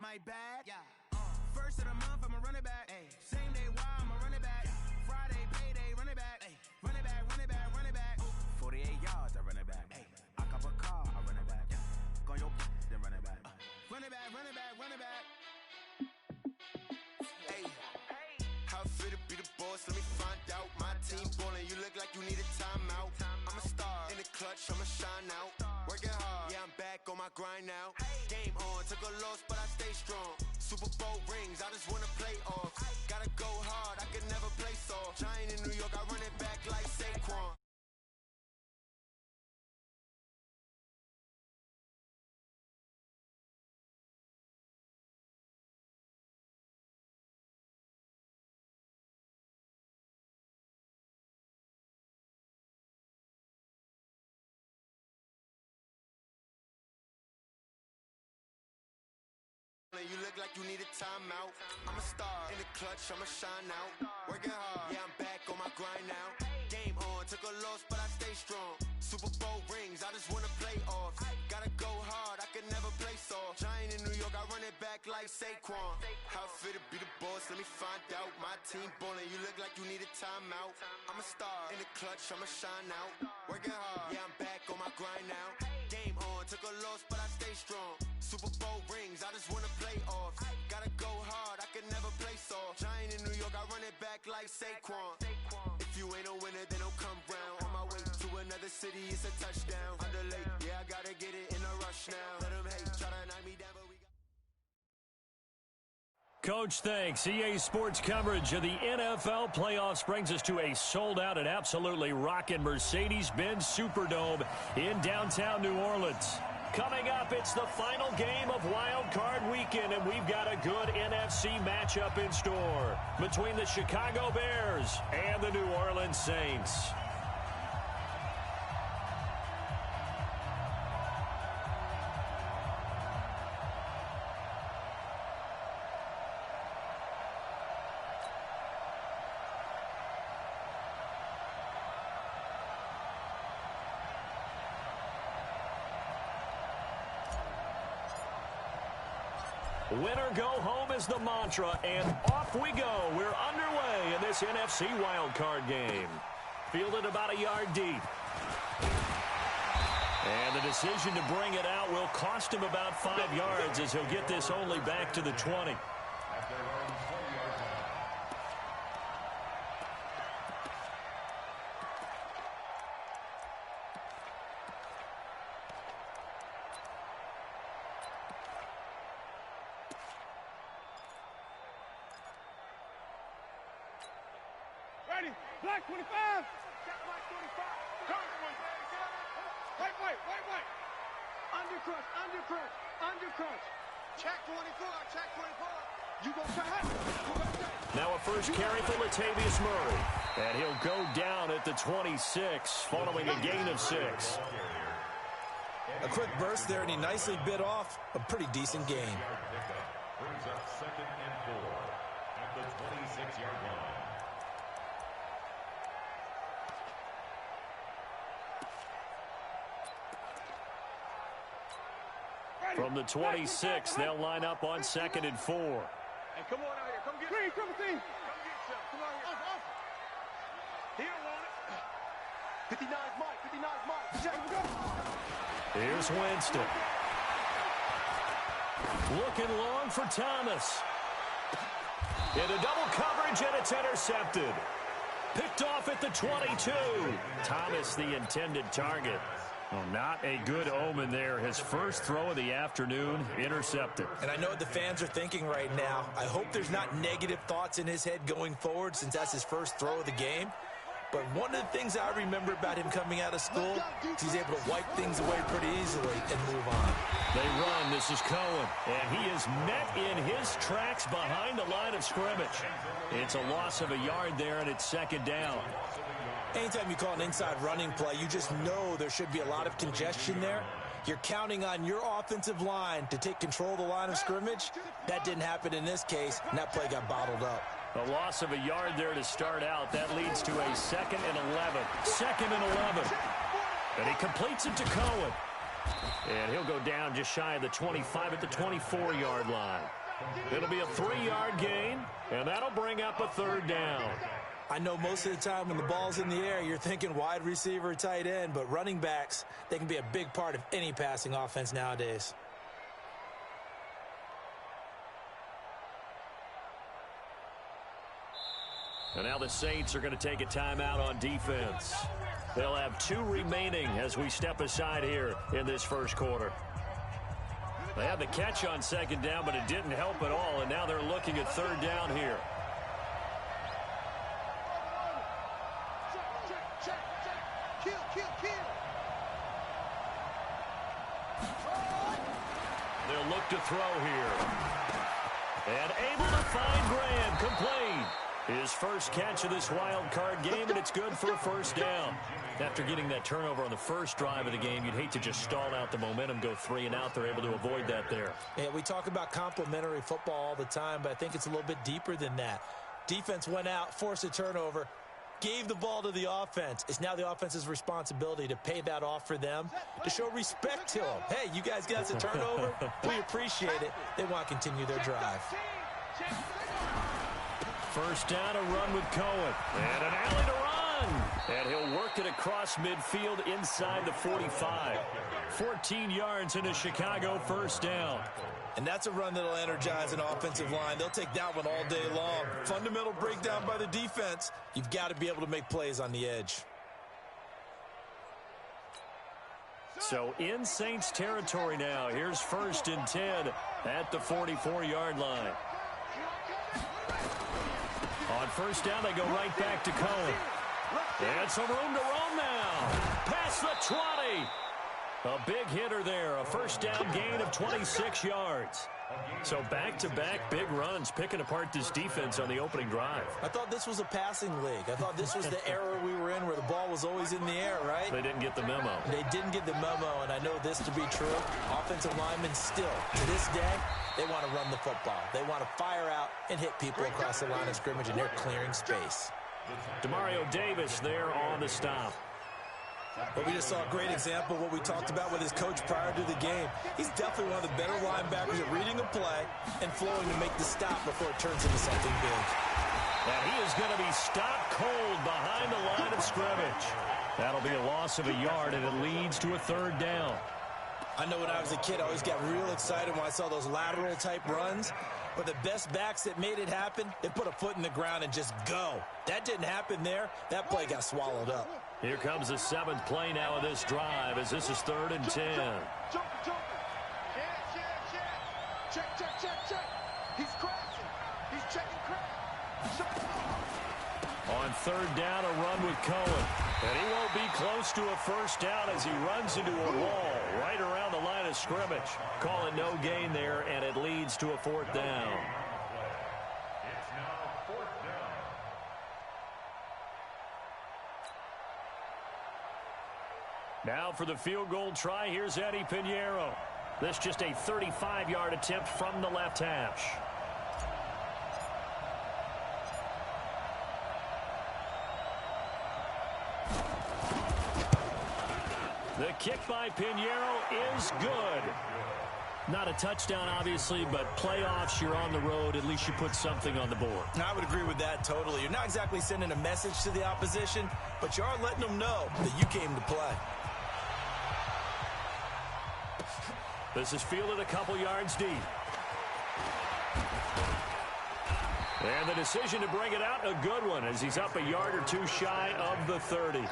My bad. Yeah. First of the month, I'ma run it back. Ay. Same day, why I'ma run it back. Friday, payday, run it back. Ay. Run it back, run it back, run it back. 48 yards, I run it back. Ay. I cop a car, I run it back. Go on your then run it back. Run it back, run it back, run it back. Hey, how fit to be the boss? Let me find out. My team ballin', you look like you need a timeout. I'm a star in the clutch, I'ma shine out. Working hard, yeah, I'm back on my grind now. Game on, took a loss, but I stay strong. Super Bowl rings, I just wanna play off. Gotta go hard, I can never play soft. Giant in New York, I run it back like Saquon. You look like you need a timeout. I'm a star in the clutch, I'ma shine out. Working hard, yeah, I'm back on my grind now. Game on, took a loss, but I stay strong. Super Bowl rings, I just wanna play off. Gotta go hard, I can never play soft. Giant in New York, I run it back like Saquon. How fit to be the boss, let me find out. My team ballin', you look like you need a timeout. I'm a star in the clutch, I'ma shine out. Working hard, yeah, I'm back on my grind now. Game on, took a loss, but I stay strong. Super Bowl rings, I just wanna play off. Gotta go hard, I can never play soft. Giant in New York, I run it back like Saquon. If you ain't a winner, then don't come round. On my way to another city, it's a touchdown. Under late, yeah, I gotta get it in a rush now. Let them hate, try to knock me down, but we got... Coach, thanks. EA Sports coverage of the NFL playoffs brings us to a sold-out and absolutely rockin' Mercedes-Benz Superdome in downtown New Orleans. Coming up, it's the final game of Wild Card Weekend, and we've got a good NFC matchup in store between the Chicago Bears and the New Orleans Saints. Winner go home is the mantra, and off we go. We're underway in this NFC wildcard game. Fielded about a yard deep. And the decision to bring it out will cost him about 5 yards as he'll get this only back to the 20. Black 25. Black 25. Wait. Undercrunch. Check 24. You gonna try. Now a first carry for Latavius Murray. And he'll go down at the 26 following a gain of 6. A quick burst there, and he nicely bit off a pretty decent gain. Brings up 2nd and 4 at the 26-yard line. From the 26, they'll line up on 2nd and 4. Hey, come on out here. Come get Green, come get some. Come on here. He don't want it. 59's Mike. Check him, go. Here's Winston. Looking long for Thomas. Into double coverage, and it's intercepted. Picked off at the 22. Thomas, the intended target. Well, not a good omen there. His first throw of the afternoon, intercepted. And I know what the fans are thinking right now. I hope there's not negative thoughts in his head going forward since that's his first throw of the game. But one of the things I remember about him coming out of school is he's able to wipe things away pretty easily and move on. They run. This is Cohen. And he is met in his tracks behind the line of scrimmage. It's a loss of a yard there, and it's 2nd down. Anytime you call an inside running play, you just know there should be a lot of congestion there. You're counting on your offensive line to take control of the line of scrimmage. That didn't happen in this case, and that play got bottled up. A loss of a yard there to start out. That leads to a 2nd and 11. 2nd and 11. And he completes it to Cohen. And he'll go down just shy of the 25 at the 24-yard line. It'll be a 3-yard gain, and that'll bring up a third down. I know most of the time when the ball's in the air, you're thinking wide receiver, tight end, but running backs, they can be a big part of any passing offense nowadays. And now the Saints are going to take a timeout on defense. They'll have 2 remaining as we step aside here in this first quarter. They had the catch on second down, but it didn't help at all, and now they're looking at third down here. They'll look to throw here. And able to find Graham, complete. His first catch of this wild card game, and it's good for a first down. After getting that turnover on the first drive of the game, you'd hate to just stall out the momentum, go 3 and out. They're able to avoid that there. Yeah, we talk about complementary football all the time, but I think it's a little bit deeper than that. Defense went out, forced a turnover, gave the ball to the offense. It's now the offense's responsibility to pay that off for them, to show respect to them. Hey, you guys got us a turnover? We appreciate it. They want to continue their drive. First down, a run with Cohen. And an alley to run. And he'll work it across midfield inside the 45. 14 yards in a Chicago first down. And that's a run that'll energize an offensive line. They'll take that one all day long. Fundamental breakdown by the defense. You've got to be able to make plays on the edge. So in Saints territory now. Here's 1st and 10 at the 44-yard line. On first down, they go right back to Cohen. And some room to roam now. Past the 20. A big hitter there. A first down gain of 26 yards. So back-to-back big runs, picking apart this defense on the opening drive. I thought this was a passing league. I thought this was the era we were in where the ball was always in the air, right? They didn't get the memo. They didn't get the memo, and I know this to be true. Offensive linemen still, to this day, they want to run the football. They want to fire out and hit people across the line of scrimmage, and they're clearing space. Demario Davis there on the stop. But we just saw a great example of what we talked about with his coach prior to the game. He's definitely one of the better linebackers at reading a play and flowing to make the stop before it turns into something big. And he is going to be stopped cold behind the line of scrimmage. That'll be a loss of a yard, and it leads to a third down. I know when I was a kid, I always got real excited when I saw those lateral-type runs. But the best backs that made it happen, they put a foot in the ground and just go. That didn't happen there. That play got swallowed up. Here comes the 7th play now of this drive as this is 3rd and 10. Check. He's crashing. He's checking crash. On third down, a run with Cohen. And he won't be close to a first down as he runs into a wall right around the line of scrimmage. Calling no gain there, and it leads to a 4th down. It's now 4th down. Now for the field goal try, here's Eddie Pinheiro. This just a 35-yard attempt from the left hash. The kick by Pinheiro is good. Not a touchdown, obviously, but playoffs, you're on the road. At least you put something on the board. I would agree with that totally. You're not exactly sending a message to the opposition, but you are letting them know that you came to play. This is fielded a couple yards deep. And the decision to bring it out, a good one, as he's up a yard or two shy of the 30.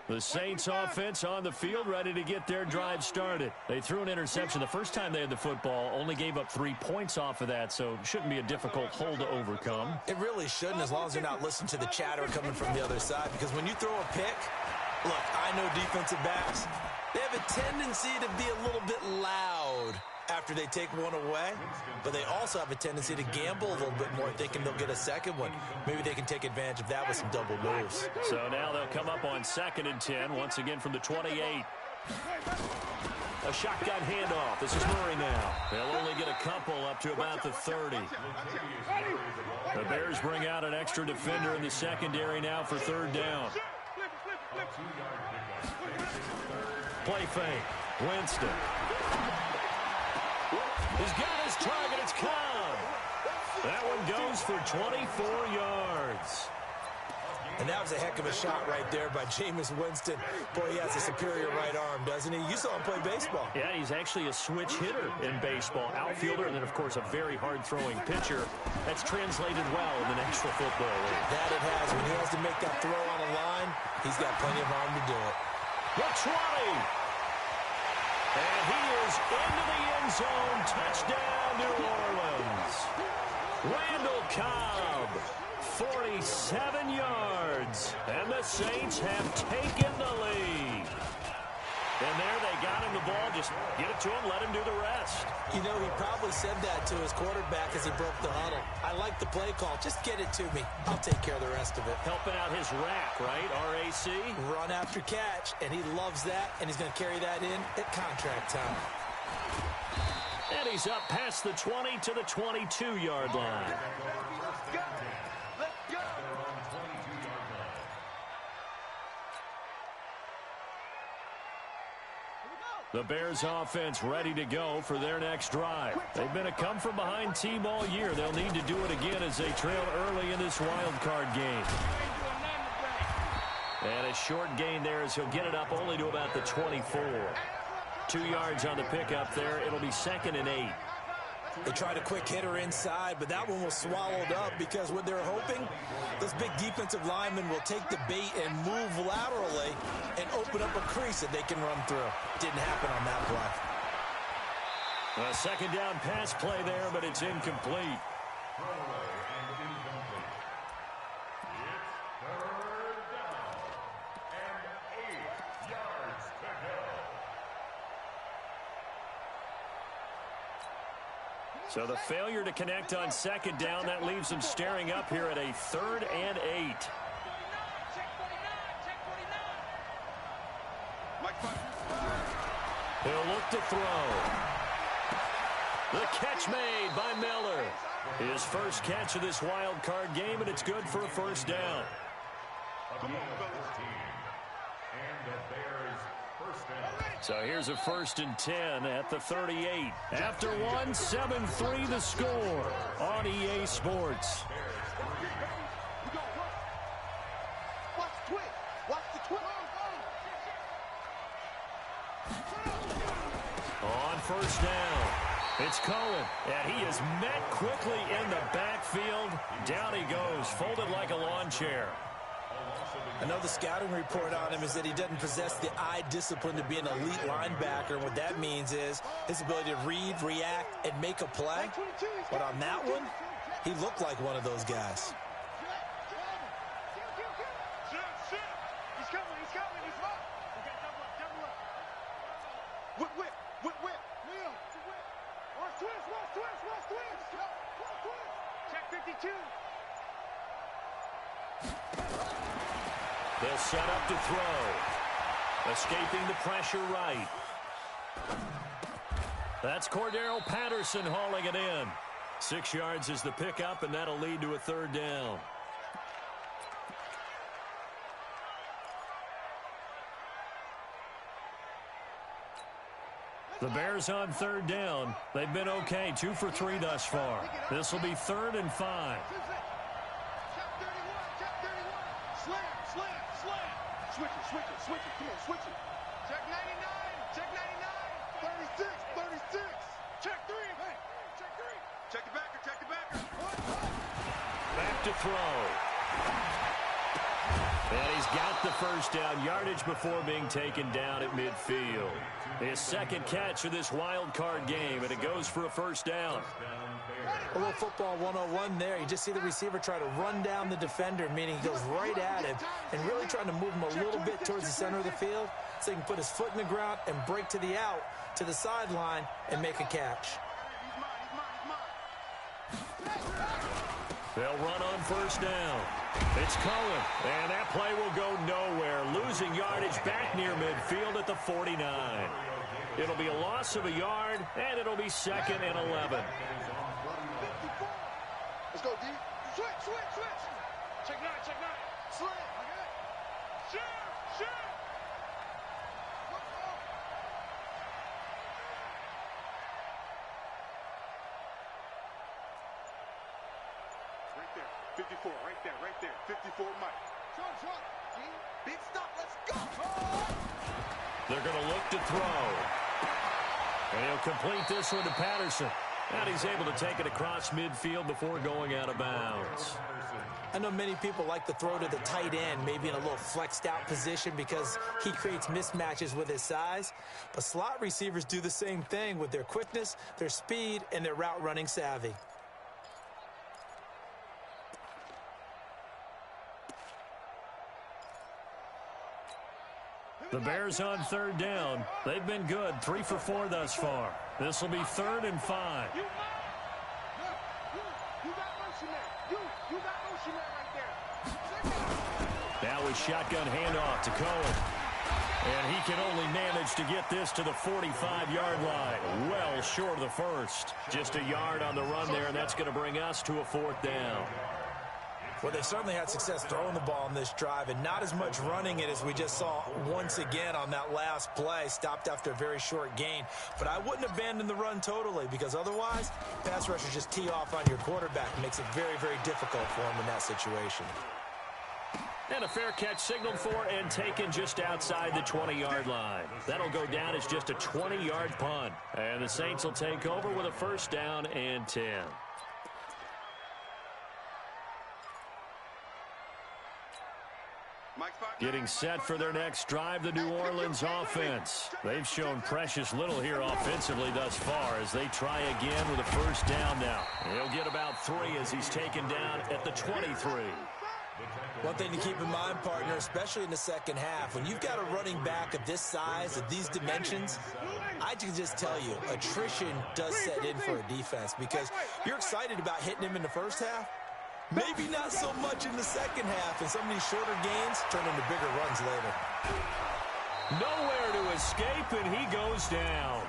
The Saints offense on the field, ready to get their drive started. They threw an interception the first time they had the football, only gave up 3 points off of that, so it shouldn't be a difficult hole to overcome. It really shouldn't, as long as they're not listening to the chatter coming from the other side, because when you throw a pick, look, I know defensive backs, they have a tendency to be a little bit loud after they take one away, but they also have a tendency to gamble a little bit more, thinking they'll get a second one. Maybe they can take advantage of that with some double moves. So now they'll come up on 2nd and 10, once again from the 28. A shotgun handoff. This is Murray now. They'll only get a couple up to about the 30. The Bears bring out an extra defender in the secondary now for 3rd down. Play fake. Winston. He's got his target. It's Cobb. That one goes for 24 yards. And that was a heck of a shot right there by Jameis Winston. Boy, he has a superior right arm, doesn't he? You saw him play baseball. Yeah, he's actually a switch hitter in baseball. Outfielder, and then, of course, a very hard-throwing pitcher. That's translated well in the National Football League. That it has. When he has to make that throw on a line, he's got plenty of arm to do it. The 20. And he is into the end zone. Touchdown, New Orleans. Randall Cobb. 47 yards, and the Saints have taken the lead. And there they got him the ball. Just get it to him, let him do the rest. You know, he probably said that to his quarterback as he broke the huddle. I like the play call. Just get it to me. I'll take care of the rest of it. Helping out his rack, right? RAC? Run after catch, and he loves that, and he's going to carry that in at contract time. And he's up past the 20 to the 22-yard line. The Bears offense ready to go for their next drive. They've been a come-from-behind team all year. They'll need to do it again as they trail early in this wild card game. And a short gain there as he'll get it up only to about the 24. 2 yards on the pickup there. It'll be 2nd and 8. They tried a quick hitter inside, but that one was swallowed up because what they're hoping, this big defensive lineman will take the bait and move laterally and open up a crease that they can run through. Didn't happen on that play. A 2nd down pass play there, but it's incomplete. So the failure to connect on 2nd down, that leaves them staring up here at a 3rd and 8. He'll look to throw. The catch made by Miller. His first catch of this wild card game, and it's good for a 1st down. So here's a 1st and 10 at the 38. After one, 7-3 the score on EA Sports. On 1st down, it's Cohen, and he is met quickly in the backfield. Down he goes, folded like a lawn chair. I know the scouting report on him is that he doesn't possess the eye discipline to be an elite linebacker. And what that means is his ability to read, react, and make a play. But on that one, he looked like one of those guys. They'll set up to throw. Escaping the pressure right. That's Cordero Patterson hauling it in. 6 yards is the pickup, and that'll lead to a 3rd down. The Bears on 3rd down. They've been okay, 2 for 3 thus far. This will be 3rd and 5. Switch it, come on, switch it. Check 99, check 99. 36. Check 3, hey, check 3. Check the backer. Back to throw. And he's got the 1st down, yardage before being taken down at midfield. His 2nd catch of this wild card game, and it goes for a 1st down. A little football 101 there. You just see the receiver try to run down the defender, meaning he goes right at him and really trying to move him a little bit towards the center of the field so he can put his foot in the ground and break to the out to the sideline and make a catch. They'll run on first down. It's Cohen, and that play will go nowhere, losing yardage back near midfield at the 49. It'll be a loss of a yard, and it'll be 2nd and 11. Let's go, D. Switch. Check nine. Slam. Shoot. Right there. 54, right there. 54, Mike. Short. G. Big stop, let's go. They're going to look to throw. And he'll complete this one to Patterson. And he's able to take it across midfield before going out of bounds. I know many people like to throw to the tight end, maybe in a little flexed out position because he creates mismatches with his size. But slot receivers do the same thing with their quickness, their speed, and their route running savvy. The Bears on 3rd down. They've been good, 3 for 4 thus far. This will be 3rd and 5. You got motion there. You got motion there right there. Now a shotgun handoff to Cohen. And he can only manage to get this to the 45-yard line. Well short of the first. Just a yard on the run there, and that's going to bring us to a 4th down. Well, they certainly had success throwing the ball on this drive and not as much running it as we just saw once again on that last play. Stopped after a very short gain. But I wouldn't abandon the run totally because otherwise, pass rushers just tee off on your quarterback. Makes it very, very difficult for him in that situation. And a fair catch signaled for and taken just outside the 20-yard line. That'll go down as just a 20-yard punt. And the Saints will take over with a 1st down and 10. Getting set for their next drive, the New Orleans offense. They've shown precious little here offensively thus far as they try again with a 1st down now. He'll get about 3 as he's taken down at the 23. One thing to keep in mind, partner, especially in the second half, when you've got a running back of this size, of these dimensions, I can just tell you, attrition does set in for a defense because you're excited about hitting him in the first half. Maybe not so much in the second half, and some of these shorter gains turn into bigger runs later. Nowhere to escape, and he goes down.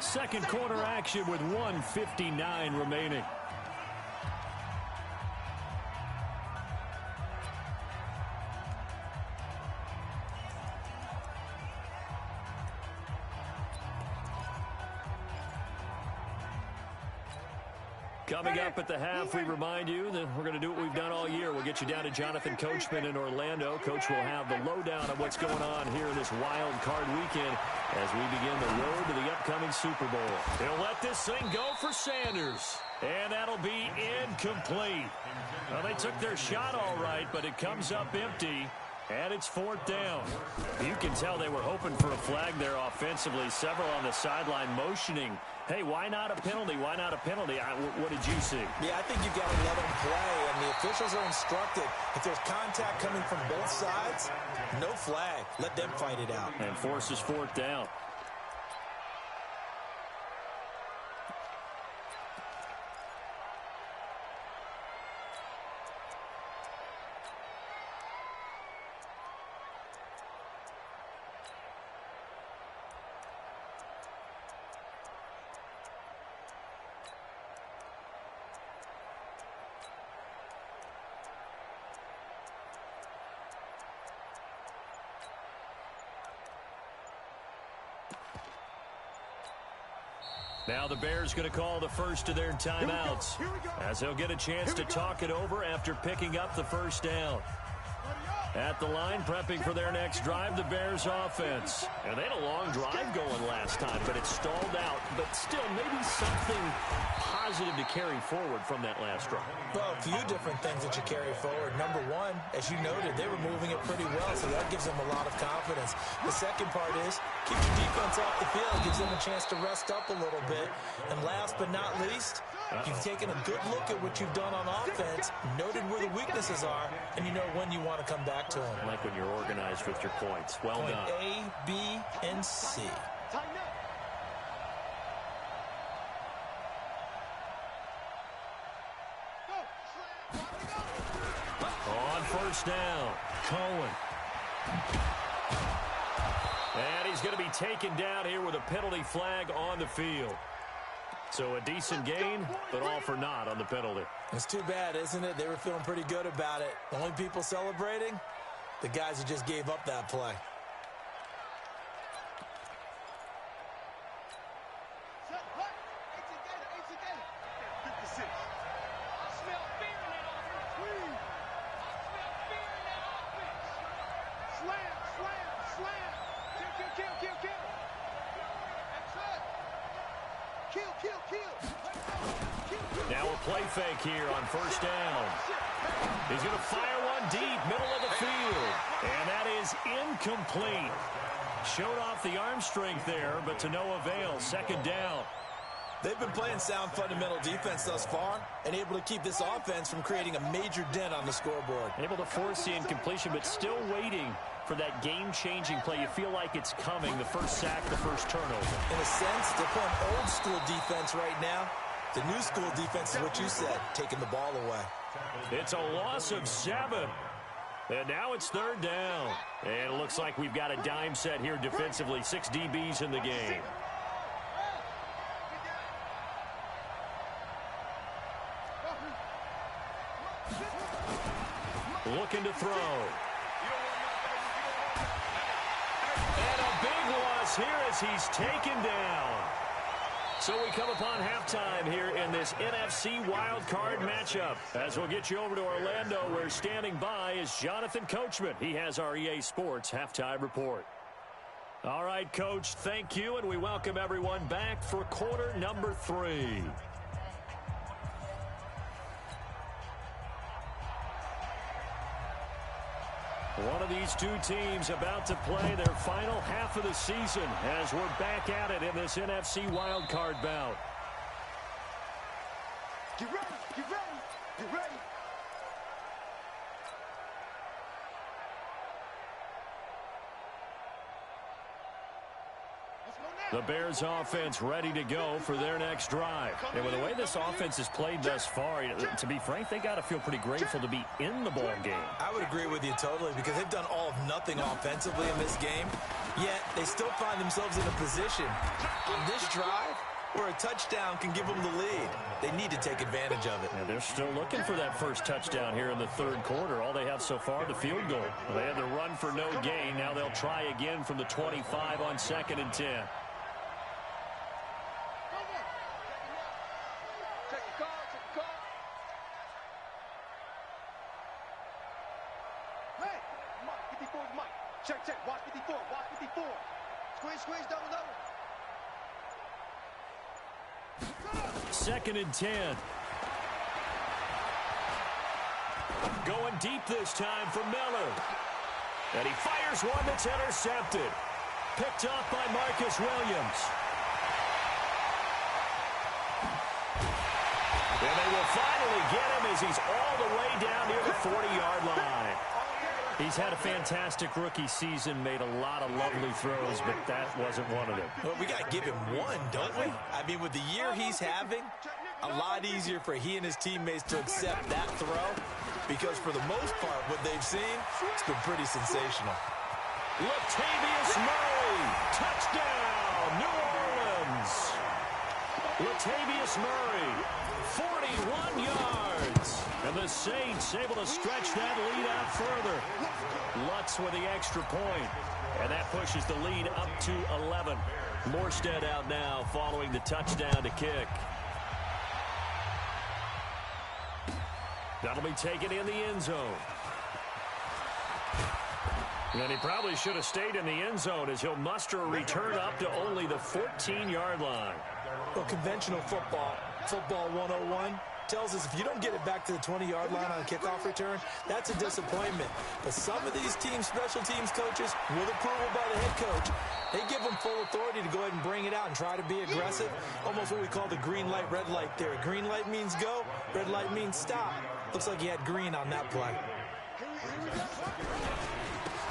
Second quarter action with 1:59 remaining. Coming up at the half, we remind you that we're going to do what we've done all year. We'll get you down to Jonathan Coachman in Orlando. Coach will have the lowdown of what's going on here in this wild card weekend as we begin the road to the upcoming Super Bowl. He'll let this thing go for Sanders, and that'll be incomplete. Well, they took their shot all right, but it comes up empty. And it's 4th down. You can tell they were hoping for a flag there offensively. Several on the sideline motioning. Hey, why not a penalty? Why not a penalty? What did you see? Yeah, I think you've got to let them play, and the officials are instructed. If there's contact coming from both sides, no flag. Let them fight it out. And forces 4th down. Now the Bears going to call the first of their timeouts as they'll get a chance to talk it over after picking up the 1st down. At the line, prepping for their next drive, the Bears offense. And they had a long drive going last time, but it stalled out. But still, maybe something positive to carry forward from that last drive. Well, a few different things that you carry forward. Number one, as you noted, they were moving it pretty well, so that gives them a lot of confidence. The second part is keep your defense off the field, gives them a chance to rest up a little bit. And last but not least, you've taken a good look at what you've done on offense, noted where the weaknesses are, and you know when you want to come back to them. Like when you're organized with your points. Well Point done. A, B, and C. first down. Cohen. And he's going to be taken down here with a penalty flag on the field. So a decent gain, but all for naught on the penalty. It's too bad, isn't it? They were feeling pretty good about it. The only people celebrating, the guys who just gave up that play. Now a play fake here on first down. He's going to fire one deep, middle of the field. And that is incomplete. Showed off the arm strength there, but to no avail. Second down. They've been playing sound fundamental defense thus far and able to keep this offense from creating a major dent on the scoreboard. Able to force the incompletion, but still waiting for that game-changing play. You feel like it's coming, the first sack, the first turnover. In a sense, they're playing old school defense right now. The new school defense is what you said, taking the ball away. It's a loss of 7. And now it's third down. And it looks like we've got a dime set here defensively. 6 DBs in the game. Looking to throw. And a big loss here as he's taken down. So we come upon halftime here in this NFC wildcard matchup. As we'll get you over to Orlando, where standing by is Jonathan Coachman. He has our EA Sports halftime report. All right, Coach, thank you, and we welcome everyone back for quarter number 3. One of these two teams about to play their final half of the season as we're back at it in this NFC wildcard bout. Get ready, get ready, get ready. The Bears offense ready to go for their next drive. And with the way this offense has played thus far, to be frank, they got to feel pretty grateful to be in the ball game. I would agree with you totally because they've done all of nothing offensively in this game, yet they still find themselves in a position on this drive where a touchdown can give them the lead. They need to take advantage of it. And they're still looking for that first touchdown here in the third quarter. All they have so far, the field goal. They had the run for no gain. Now they'll try again from the 25 on 2nd and 10. Check, check, watch 54, watch 54. Squeeze, squeeze, double, double. 2nd and 10. Going deep this time for Miller. And he fires one that's intercepted. Picked off by Marcus Williams. And they will finally get him as he's all the way down near the 40-yard line. He's had a fantastic rookie season, made a lot of lovely throws, but that wasn't one of them. Well, we got to give him one, don't we? I mean, with the year he's having, a lot easier for he and his teammates to accept that throw because for the most part, what they've seen, it's been pretty sensational. Latavius Murray, touchdown, New Orleans. Latavius Murray, 41 yards. And the Saints able to stretch that lead out further. Lutz with the extra point. And that pushes the lead up to 11. Morstead out now following the touchdown to kick. That'll be taken in the end zone. And he probably should have stayed in the end zone as he'll muster a return up to only the 14-yard line. Well, conventional football 101, tells us if you don't get it back to the 20-yard line on a kickoff return, that's a disappointment. But some of these teams, special teams coaches, with approval by the head coach, they give them full authority to go ahead and bring it out and try to be aggressive. Almost what we call the green light, red light theory. Green light means go, red light means stop. Looks like he had green on that play.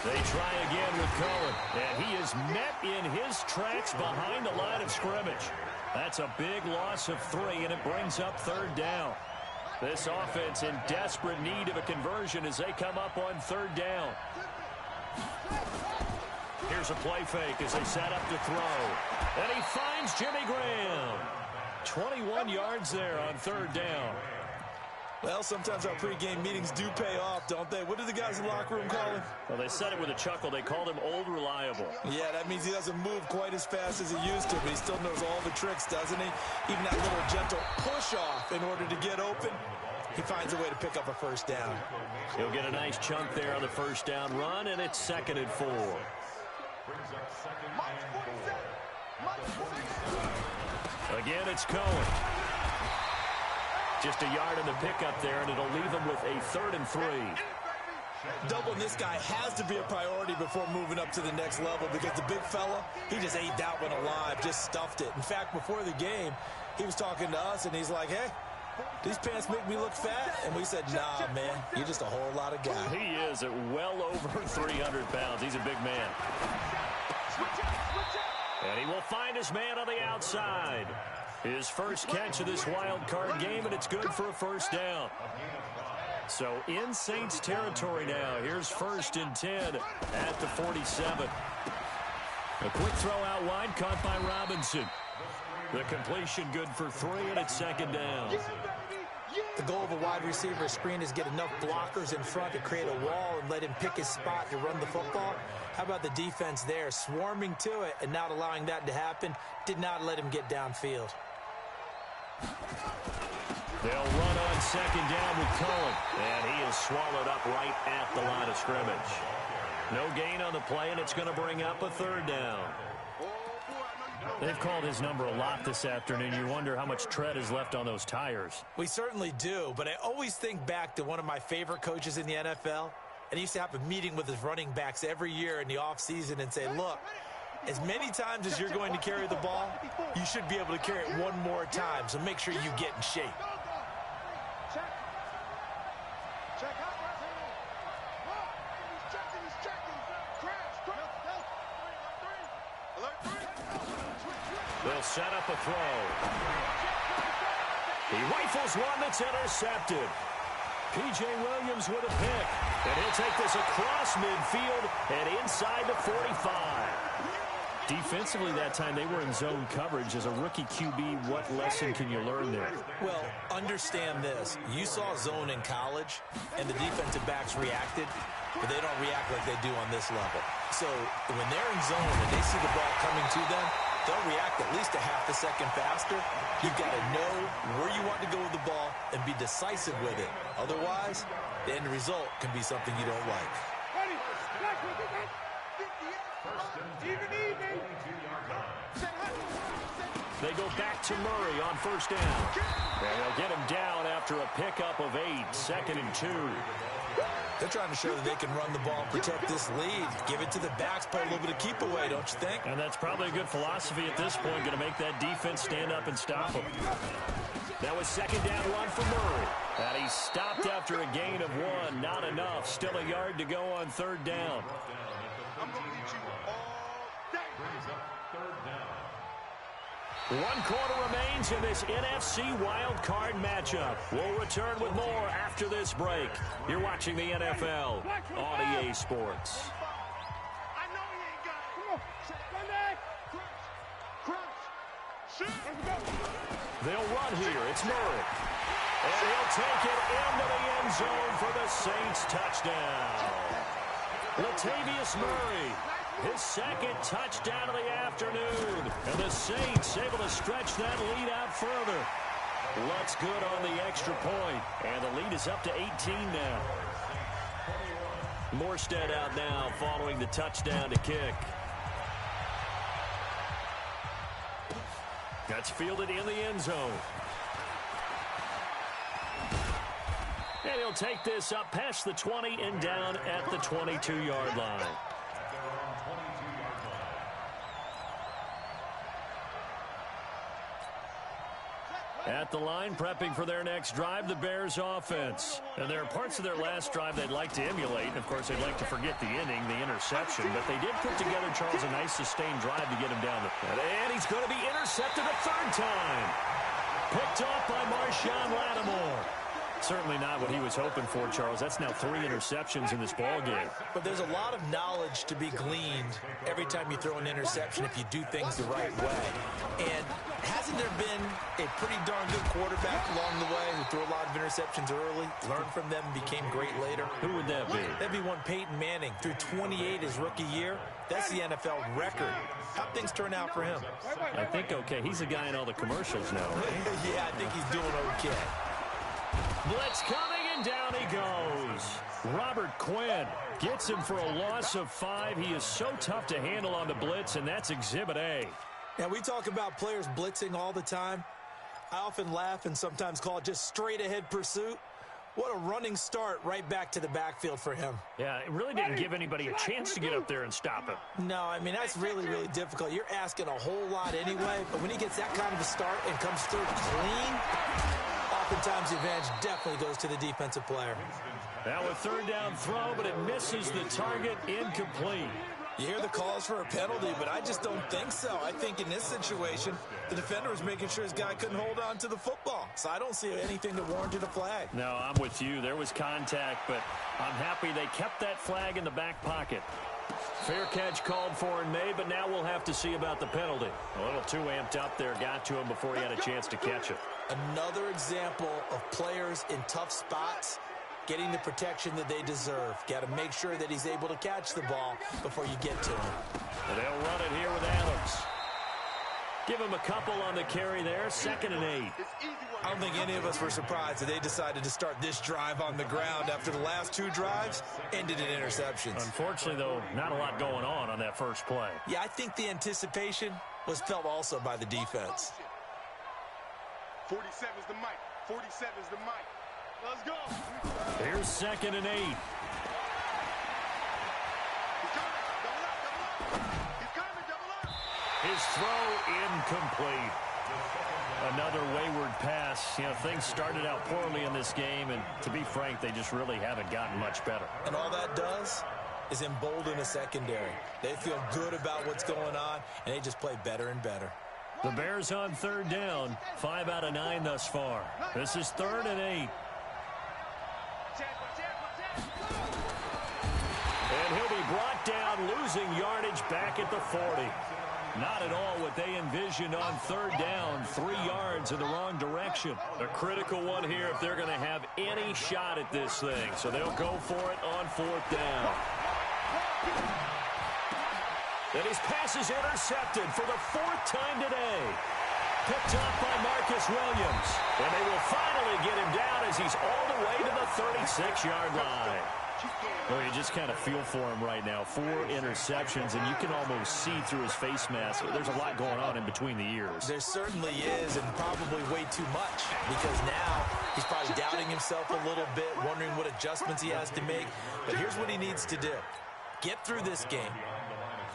They try again with Cohen, and he is met in his tracks behind the line of scrimmage. That's a big loss of 3, and it brings up third down. This offense in desperate need of a conversion as they come up on third down. Here's a play fake as they set up to throw. And he finds Jimmy Graham. 21 yards there on third down. Well, sometimes our pregame meetings do pay off, don't they? What do the guys in the locker room call him? Well, they said it with a chuckle. They called him Old Reliable. Yeah, that means he doesn't move quite as fast as he used to, but he still knows all the tricks, doesn't he? Even that little gentle push-off in order to get open. He finds a way to pick up a first down. He'll get a nice chunk there on the first down run, and it's 2nd and 4. Again, it's Cohen. Just a yard in the pickup there, and it'll leave him with a 3rd and 3. Doubling this guy has to be a priority before moving up to the next level because the big fella, he just ate that one alive, just stuffed it. In fact, before the game, he was talking to us, and he's like, hey, these pants make me look fat. And we said, nah, man, you're just a whole lot of guy. He is at well over 300 pounds. He's a big man. And he will find his man on the outside. His first catch of this wild card game, and it's good for a first down. So in Saints territory now. Here's 1st and 10 at the 47. A quick throw out wide, caught by Robinson. The completion good for 3, and it's 2nd down. The goal of a wide receiver screen is get enough blockers in front to create a wall and let him pick his spot to run the football. How about the defense there, swarming to it and not allowing that to happen? Did not let him get downfield. They'll run on 2nd down with Cohen, and he is swallowed up right at the line of scrimmage. No gain on the play, and it's going to bring up a 3rd down. They've called his number a lot this afternoon. You wonder how much tread is left on those tires. We certainly do, but I always think back to one of my favorite coaches in the NFL, and he used to have a meeting with his running backs every year in the offseason and say, look, as many times as you're going to carry the ball, you should be able to carry it one more time, so make sure you get in shape. They'll set up a throw. He rifles one that's intercepted. P.J. Williams with a pick. And he'll take this across midfield and inside the 45. Defensively that time, they were in zone coverage. As a rookie QB, what lesson can you learn there? Well, understand this. You saw zone in college, and the defensive backs reacted, but they don't react like they do on this level. So when they're in zone and they see the ball coming to them, they'll react at least a half a second faster. You've got to know where you want to go with the ball and be decisive with it. Otherwise, the end result can be something you don't like. They go back to Murray on 1st down. And they'll get him down after a pickup of 8, 2nd and 2. They're trying to show that they can run the ball and protect this lead. Give it to the backs, play a little bit of keep away, don't you think? And that's probably a good philosophy at this point, going to make that defense stand up and stop them. That was 2nd down run for Murray. And he stopped after a gain of 1. Not enough. Still a yard to go on 3rd down. I'm going to get you all day. Brings up 3rd down. 1 quarter remains in this NFC wild card matchup. We'll return with more after this break. You're watching the NFL on EA Sports. I know he ain't got it. Come on. Crunch. They'll run here. It's Murray. And he'll take it into the end zone for the Saints touchdown. Latavius Murray. His 2nd touchdown of the afternoon. And the Saints able to stretch that lead out further. Looks good on the extra point. And the lead is up to 18 now. Morstead out now following the touchdown to kick. That's fielded in the end zone. And he'll take this up past the 20 and down at the 22-yard line. At the line, prepping for their next drive, the Bears offense. And there are parts of their last drive they'd like to emulate. And, of course, they'd like to forget the inning, the interception. But they did put together, Charles, a nice sustained drive to get him down the field. And he's going to be intercepted a 3rd time. Picked off by Marshawn Lattimore. Certainly not what he was hoping for, Charles. That's now 3 interceptions in this ball game. But there's a lot of knowledge to be gleaned every time you throw an interception if you do things the right way. And hasn't there been a pretty darn good quarterback along the way who threw a lot of interceptions early, learned from them, and became great later? Who would that be? That'd be one Peyton Manning. Threw 28 his rookie year. That's the NFL record. How'd things turn out for him? I think okay. He's a guy in all the commercials now, right? Yeah, I think he's doing okay. Blitz coming, and down he goes. Robert Quinn gets him for a loss of 5. He is so tough to handle on the blitz, and that's Exhibit A. Now, we talk about players blitzing all the time. I often laugh and sometimes call it just straight-ahead pursuit. What a running start right back to the backfield for him. Yeah, it really didn't give anybody a chance to get up there and stop him. No, I mean, that's really, really difficult. You're asking a whole lot anyway, but when he gets that kind of a start and comes through clean, oftentimes the advantage definitely goes to the defensive player. Now a third down throw, but it misses the target, incomplete. You hear the calls for a penalty, but I just don't think so. I think in this situation, the defender was making sure his guy couldn't hold on to the football. So I don't see anything that warranted a flag. No, I'm with you. There was contact, but I'm happy they kept that flag in the back pocket. Fair catch called for and made, but now we'll have to see about the penalty. A little too amped up there, got to him before he had a chance to catch it. Another example of players in tough spots getting the protection that they deserve. Got to make sure that he's able to catch the ball before you get to him. And they'll run it here with Adams. Give him a couple on the carry there, 2nd and 8. I don't think any of us were surprised that they decided to start this drive on the ground after the last 2 drives ended in interceptions. Unfortunately, though, not a lot going on that first play. Yeah, I think the anticipation was felt also by the defense. 47's the mic. 47's the mic. Let's go. Here's 2nd and 8. He's coming. Double up. His throw incomplete. Another wayward pass. You know, things started out poorly in this game, and to be frank, they just really haven't gotten much better. And all that does is embolden the secondary. They feel good about what's going on, and they just play better and better. The Bears on 3rd down, 5 out of 9 thus far. This is 3rd and 8. And he'll be brought down, losing yardage back at the 40. Not at all what they envisioned on 3rd down, 3 yards in the wrong direction. A critical one here if they're going to have any shot at this thing. So they'll go for it on 4th down. And his pass is intercepted for the 4th time today. Picked up by Marcus Williams. And they will finally get him down as he's all the way to the 36-yard line. Well, you just kind of feel for him right now. 4 interceptions, and you can almost see through his face mask. There's a lot going on in between the ears. There certainly is, and probably way too much, because now he's probably doubting himself a little bit, wondering what adjustments he has to make. But here's what he needs to do. Get through this game.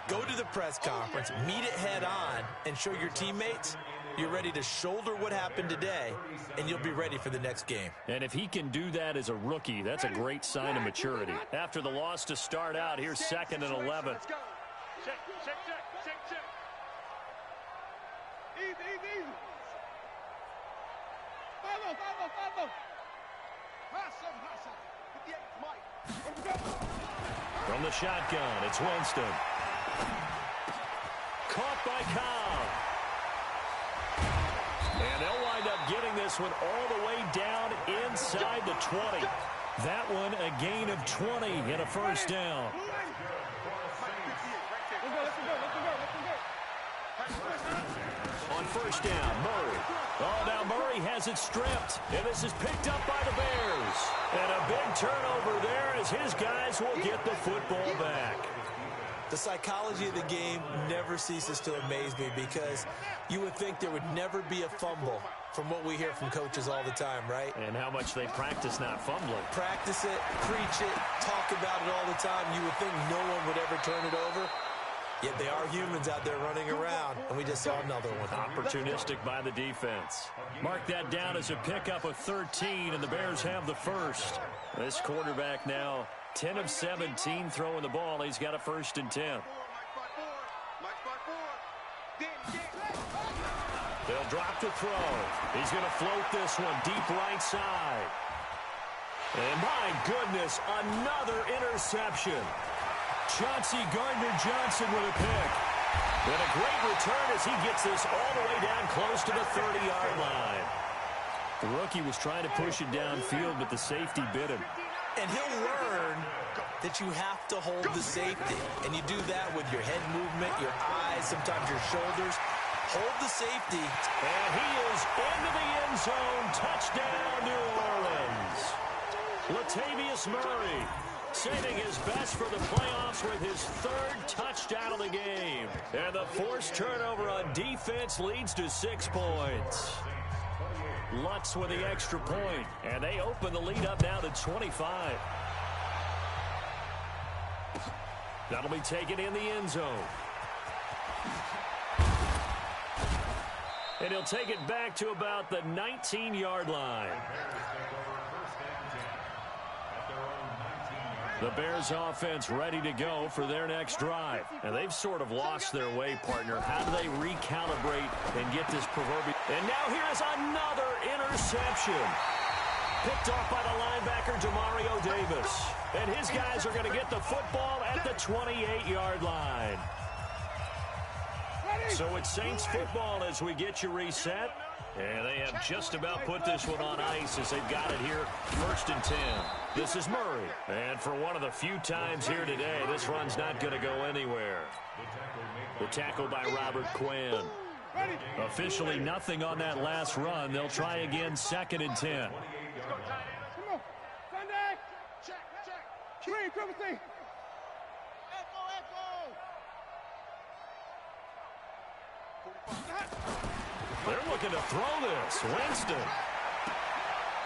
Go to the press conference, meet it head on, and show your teammates you're ready to shoulder what happened today, and you'll be ready for the next game. And if he can do that as a rookie, that's a great sign of maturity. After the loss to start out, here's 2nd and 11. Let's go. Check. Easy. Follow. Hustle. 58, Mike. From the shotgun, it's Winston. Caught by Cobb. And they'll wind up getting this one all the way down inside the 20. That one a gain of 20 and a 1st down. On 1st down, Murray. Oh, now Murray has it stripped. And this is picked up by the Bears. And a big turnover there as his guys will get the football back. The psychology of the game never ceases to amaze me, because you would think there would never be a fumble from what we hear from coaches all the time, right? And how much they practice not fumbling. Practice it, preach it, talk about it all the time. You would think no one would ever turn it over. Yet they are humans out there running around, and we just saw another one. Opportunistic by the defense. Mark that down as a pickup of 13, and the Bears have the 1st. This quarterback now 10 of 17 throwing the ball. He's got a 1st and 10. They'll drop to throw. He's going to float this one deep right side. And my goodness, another interception. Chauncey Gardner-Johnson with a pick. And a great return as he gets this all the way down close to the 30-yard line. The rookie was trying to push it downfield, but the safety bit him. And he'll learn that you have to hold the safety. And you do that with your head movement, your eyes, sometimes your shoulders. Hold the safety. And he is into the end zone. Touchdown, New Orleans. Latavius Murray saving his best for the playoffs with his third touchdown of the game. And the forced turnover on defense leads to 6 points. Lutz with the extra point, and they open the lead up now to 25. That'll be taken in the end zone. And he'll take it back to about the 19-yard line. The Bears offense ready to go for their next drive. And they've sort of lost their way, partner. How do they recalibrate and get this proverbial? And now here is another interception. Picked off by the linebacker, Demario Davis. And his guys are going to get the football at the 28-yard line. So it's Saints football as we get you reset. And they have just about put this one on ice as they've got it here, 1st and 10. This is Murray. And for one of the few times here today, this run's not going to go anywhere. The tackle by Robert Quinn. Officially nothing on that last run. They'll try again, 2nd and 10. Come on. Sunday. Check. Green, triple C. They're looking to throw this. Winston.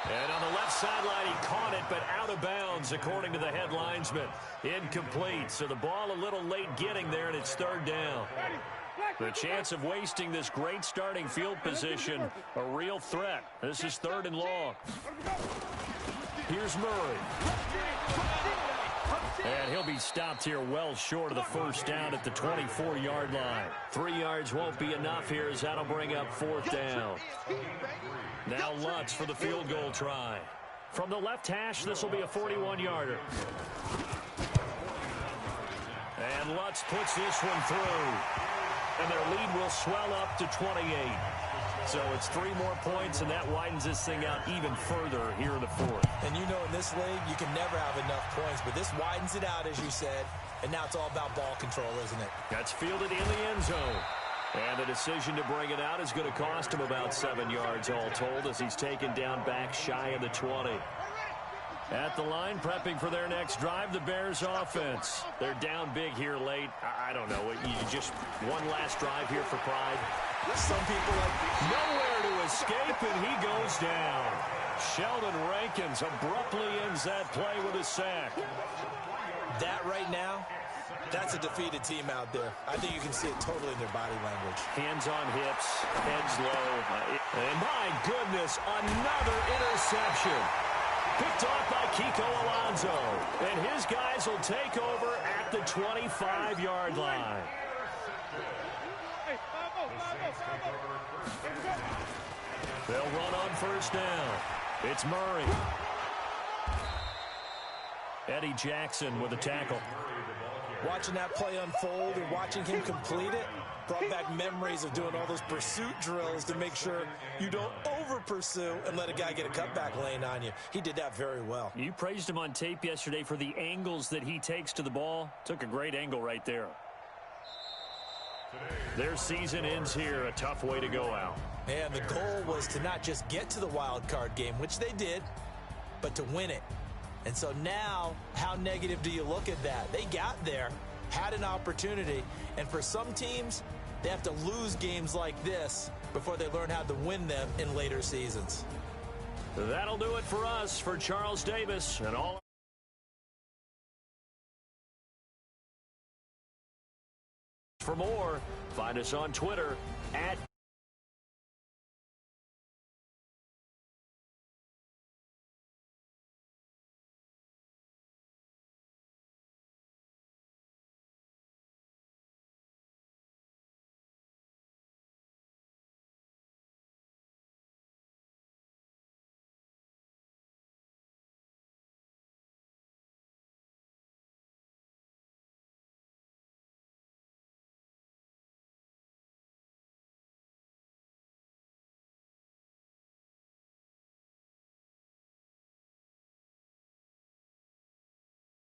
And on the left sideline, he caught it, but out of bounds, according to the head linesman. Incomplete. So the ball a little late getting there, and it's 3rd down. The chance of wasting this great starting field position, a real threat. This is 3rd and long. Here's Murray. And he'll be stopped here well short of the 1st down at the 24-yard line. 3 yards won't be enough here as that'll bring up 4th down. Now Lutz for the field goal try. From the left hash, this will be a 41-yarder. And Lutz puts this one through. And their lead will swell up to 28. So it's 3 more points, and that widens this thing out even further here in the 4th. And you know in this league, you can never have enough points, but this widens it out, as you said, and now it's all about ball control, isn't it? That's fielded in the end zone. And the decision to bring it out is going to cost him about 7 yards all told as he's taken down back shy of the 20. At the line, prepping for their next drive, the Bears offense. They're down big here late. I don't know. You just one last drive here for pride. Some people like nowhere to escape, and he goes down. Sheldon Rankins abruptly ends that play with a sack. That right now, that's a defeated team out there. I think you can see it totally in their body language. Hands on hips, heads low. And my goodness, another interception. Picked off by Kiko Alonso. And his guys will take over at the 25-yard line. They'll run on 1st down. It's Murray. Eddie Jackson with a tackle. Watching that play unfold and watching him complete it brought back memories of doing all those pursuit drills to make sure you don't over-pursue and let a guy get a cutback lane on you. He did that very well. You praised him on tape yesterday for the angles that he takes to the ball. Took a great angle right there. Their season ends here. A tough way to go out. And the goal was to not just get to the wild card game, which they did, but to win it. And so now, how negative do you look at that? They got there, had an opportunity, and for some teams, they have to lose games like this before they learn how to win them in later seasons. That'll do it for us. For Charles Davis and all. For more, find us on Twitter